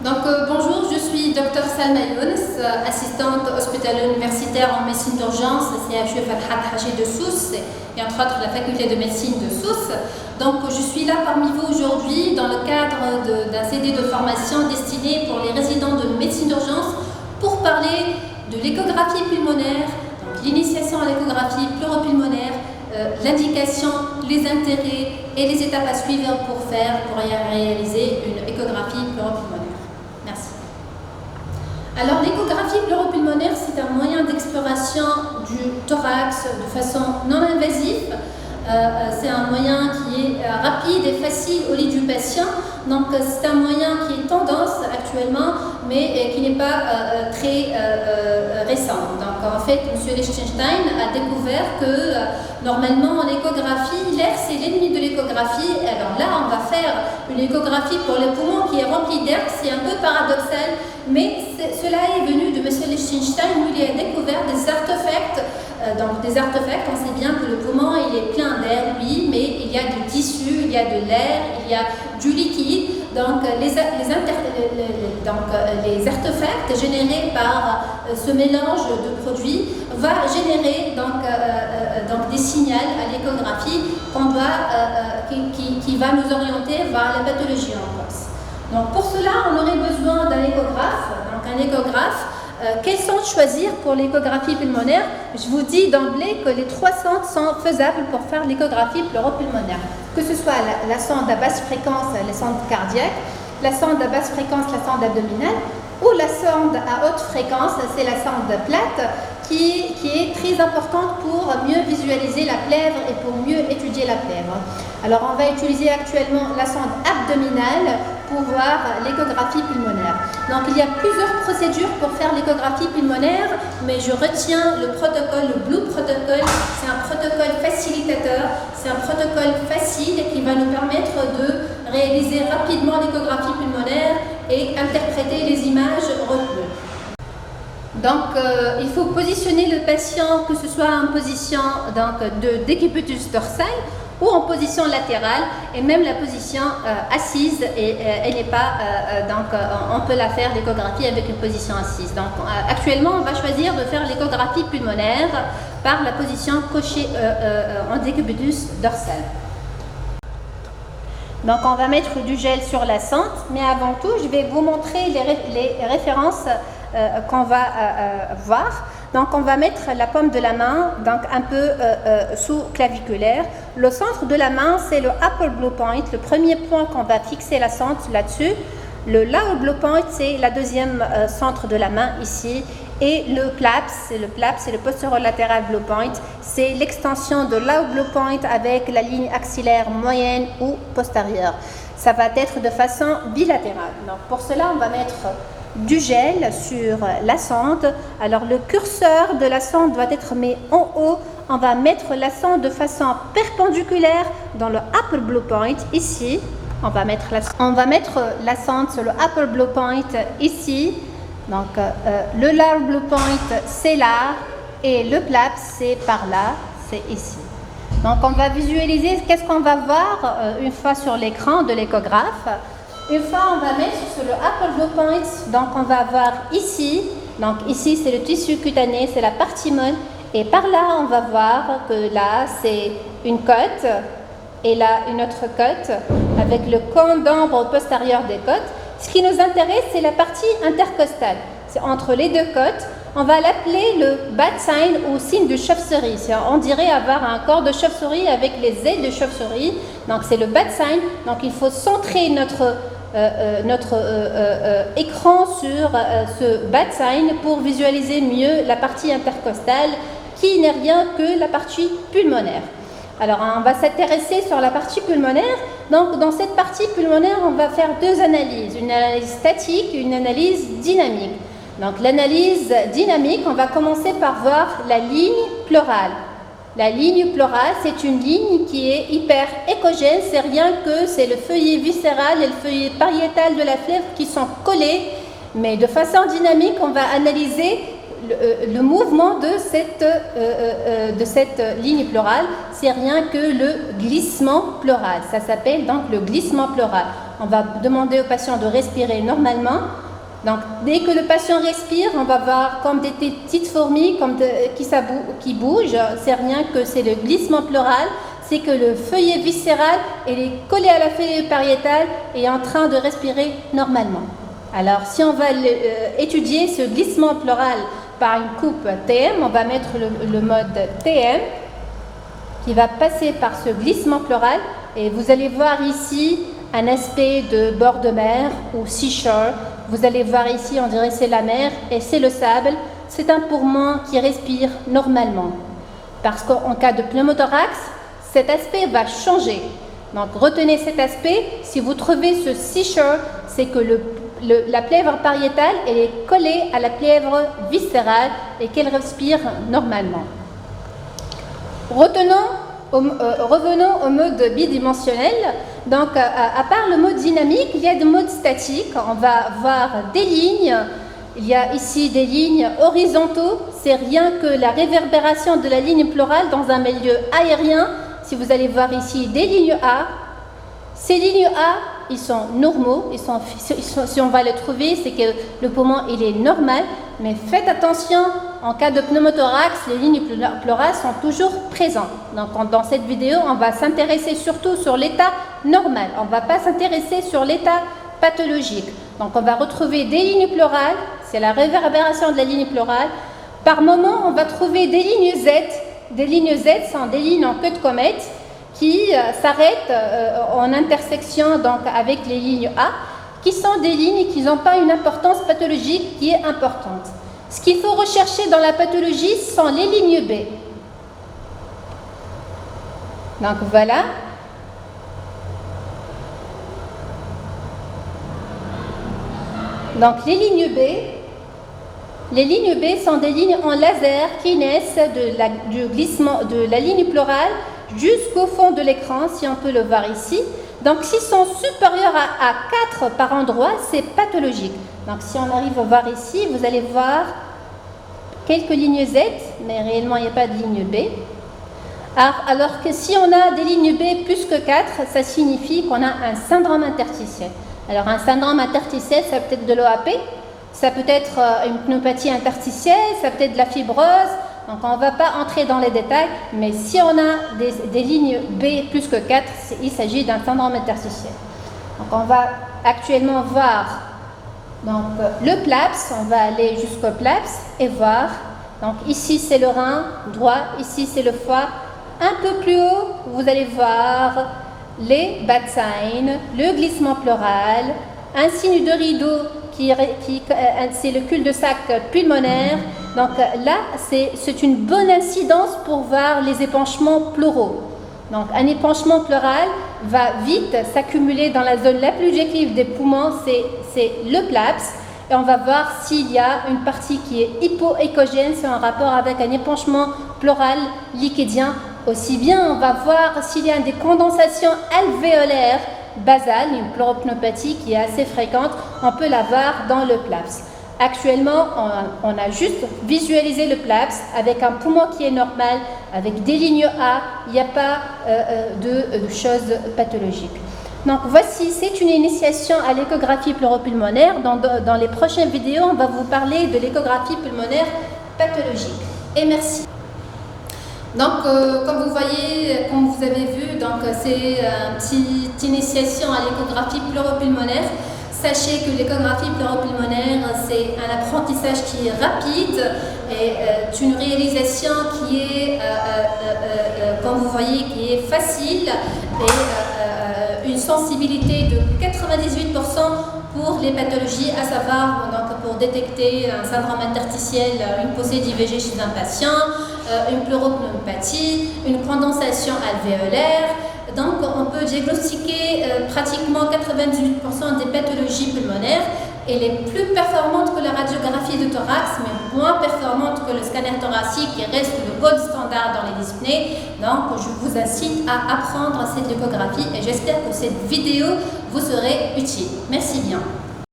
Bonjour, je suis Dr Salma Younes, assistante hospitalo-universitaire en médecine d'urgence à CHU Farhat Haché de Sousse et entre autres la faculté de médecine de Sousse. Je suis là parmi vous aujourd'hui dans le cadre d'un CD de formation destiné pour les résidents de médecine d'urgence pour parler de l'échographie pulmonaire, l'initiation à l'échographie pleuropulmonaire, l'indication, les intérêts et les étapes à suivre pour réaliser une échographie pleuropulmonaire. Merci. Alors l'échographie pleuropulmonaire, c'est un moyen d'exploration du thorax de façon non invasive. C'est un moyen qui est rapide et facile au lit du patient. Donc c'est un moyen qui est tendance actuellement, mais qui n'est pas très récent. Donc en fait, M. Lichtenstein a découvert que normalement en échographie, l'air c'est l'ennemi de l'échographie. Alors là, on va faire une échographie pour les poumons qui est remplie d'air. C'est un peu paradoxal, mais cela est venu de M. Lichtenstein où il a découvert des artefacts. Des artefacts, on sait bien que le poumon il est plein d'air, oui, mais il y a du tissu, il y a de l'air, il y a du liquide. Donc les artefacts générés par ce mélange de produits va générer des signaux à l'échographie qui va nous orienter vers la pathologie en cause. Donc pour cela, on aurait besoin d'un échographe. Donc un échographe. Quels centres choisir pour l'échographie pulmonaire? Je vous dis d'emblée que les 3 centres sont faisables pour faire l'échographie pleuropulmonaire. Que ce soit la sonde à basse fréquence, les sondes cardiaques, la sonde à basse fréquence, la sonde abdominale, ou la sonde à haute fréquence, c'est la sonde plate, qui est très importante pour mieux visualiser la plèvre et pour mieux étudier la plèvre. Alors on va utiliser actuellement la sonde abdominale pour voir l'échographie pulmonaire. Donc il y a plusieurs procédures pour faire l'échographie pulmonaire, mais je retiens le protocole, le Blue Protocol. C'est un protocole facilitateur, c'est un protocole facile qui va nous permettre de réaliser rapidement l'échographie pulmonaire et interpréter les images retenues. Donc, il faut positionner le patient, que ce soit en position de décubitus dorsal ou en position latérale, et même la position assise, elle n'est pas, on peut la faire l'échographie avec une position assise. Donc, actuellement, on va choisir de faire l'échographie pulmonaire par la position couchée en décubitus dorsal. Donc, on va mettre du gel sur la sente, mais avant tout, je vais vous montrer les références qu'on va voir. Donc on va mettre la paume de la main un peu sous-claviculaire. Le centre de la main, c'est le upper blue point, le premier point qu'on va fixer la sente là-dessus. Le lower blue point, c'est la deuxième centre de la main ici. Et le plaps, c'est le postérolatéral blue point, c'est l'extension de lower blue point avec la ligne axillaire moyenne ou postérieure. Ça va être de façon bilatérale. Donc pour cela, on va mettre du gel sur la sonde. Alors le curseur de la sonde doit être mis en haut. On va mettre la sonde de façon perpendiculaire dans le upper blue point ici. On va mettre la sonde sur le upper blue point ici. Donc le lower blue point c'est là et le plaps c'est par là, c'est ici. Donc on va visualiser qu'est-ce qu'on va voir une fois sur l'écran de l'échographe. Une fois, on va mettre sur le upper blue point, donc on va voir ici, donc ici c'est le tissu cutané, c'est la partie molle, et par là on va voir que là c'est une côte, et là une autre côte, avec le cône d'ombre postérieur des côtes. Ce qui nous intéresse, c'est la partie intercostale, c'est entre les deux côtes. On va l'appeler le bat sign ou signe de chauve-souris. On dirait avoir un corps de chauve-souris avec les ailes de chauve-souris, donc c'est le bat sign. Donc il faut centrer notre écran sur ce bat sign pour visualiser mieux la partie intercostale qui n'est rien que la partie pulmonaire. Alors on va s'intéresser sur la partie pulmonaire. Donc dans cette partie pulmonaire, on va faire 2 analyses, une analyse statique et une analyse dynamique. Donc l'analyse dynamique, on va commencer par voir la ligne pleurale. La ligne pleurale, c'est une ligne qui est hyper échogène, c'est rien que c'est le feuillet viscéral et le feuillet pariétal de la flèvre qui sont collés, mais de façon dynamique, on va analyser le mouvement de cette ligne pleurale, c'est rien que le glissement pleural. Ça s'appelle donc le glissement pleural. on va demander au patient de respirer normalement. Donc, dès que le patient respire, on va voir comme des petites fourmis qui bougent. C'est rien que c'est le glissement pleural. C'est que le feuillet viscéral est collé à la feuille pariétale et est en train de respirer normalement. Alors, si on va étudier ce glissement pleural par une coupe TM, on va mettre le mode TM qui va passer par ce glissement pleural et vous allez voir ici un aspect de bord de mer ou seashore. Vous allez voir ici, on dirait c'est la mer et c'est le sable. C'est un poumon qui respire normalement. Parce qu'en cas de pneumothorax, cet aspect va changer. Donc retenez cet aspect. Si vous trouvez ce seashore, c'est que la plèvre pariétale elle est collée à la plèvre viscérale et qu'elle respire normalement. Revenons au mode bidimensionnel. Donc, à part le mode dynamique, il y a des modes statiques. On va voir des lignes. Il y a ici des lignes horizontaux. C'est rien que la réverbération de la ligne pleurale dans un milieu aérien. Si vous allez voir ici des lignes A, ces lignes A, ils sont normaux. Si on va les trouver, c'est que le poumon il est normal. Mais faites attention, en cas de pneumothorax, les lignes pleurales sont toujours présentes. Donc dans cette vidéo, on va s'intéresser surtout sur l'état normal. On ne va pas s'intéresser sur l'état pathologique. Donc on va retrouver des lignes pleurales, c'est la réverbération de la ligne pleurale. Par moment, on va trouver des lignes Z. Des lignes Z sont des lignes en queue de comète qui s'arrêtent en intersection donc, avec les lignes A, qui sont des lignes qui n'ont pas une importance pathologique qui est importante. Ce qu'il faut rechercher dans la pathologie sont les lignes B. Donc voilà. Donc les lignes B sont des lignes en laser qui naissent du glissement de la ligne pleurale jusqu'au fond de l'écran, si on peut le voir ici. Donc s'ils sont supérieurs à 4 par endroit, c'est pathologique. Donc si on arrive à voir ici, vous allez voir quelques lignes Z, mais réellement il n'y a pas de ligne B. Alors que si on a des lignes B plus que 4, ça signifie qu'on a un syndrome interstitiel. Alors un syndrome interstitiel, ça peut être de l'OAP, ça peut être une pneumopathie interstitielle, ça peut être de la fibrose. Donc on ne va pas entrer dans les détails, mais si on a des lignes B plus que 4, il s'agit d'un syndrome interstitiel. Donc on va actuellement voir donc, le PLAPS, on va aller jusqu'au PLAPS et voir. Donc ici c'est le rein droit, ici c'est le foie. Un peu plus haut, vous allez voir les bad signs, le glissement pleural, un signe de rideau c'est le cul-de-sac pulmonaire. Donc là, c'est une bonne incidence pour voir les épanchements pleuraux. Donc un épanchement pleural va vite s'accumuler dans la zone la plus objective des poumons, c'est le PLAPS. Et on va voir s'il y a une partie qui est hypoéchogène, c'est en rapport avec un épanchement pleural liquidien. Aussi bien, on va voir s'il y a des condensations alvéolaires basales, une pleuropneumopathie qui est assez fréquente, on peut la voir dans le PLAPS. Actuellement, on a juste visualisé le PLAPS avec un poumon qui est normal, avec des lignes A, il n'y a pas de choses pathologiques. Donc voici, c'est une initiation à l'échographie pleuropulmonaire. Dans les prochaines vidéos, on va vous parler de l'échographie pulmonaire pathologique. Et merci. Donc, comme vous voyez, comme vous avez vu, c'est une petite initiation à l'échographie pleuropulmonaire. Sachez que l'échographie pleuropulmonaire, c'est un apprentissage qui est rapide et une réalisation qui est, comme vous voyez, qui est facile et une sensibilité de 98% pour les pathologies, à savoir donc, pour détecter un syndrome interstitiel, une poussée d'IVG chez un patient, une pleuropneumopathie, une condensation alvéolaire. Donc on peut diagnostiquer pratiquement 98% des pathologies pulmonaires et les plus performantes que la radiographie de thorax, mais moins performantes que le scanner thoracique qui reste le gold standard dans les dyspnées. Donc je vous incite à apprendre cette échographie et j'espère que cette vidéo vous serait utile. Merci bien.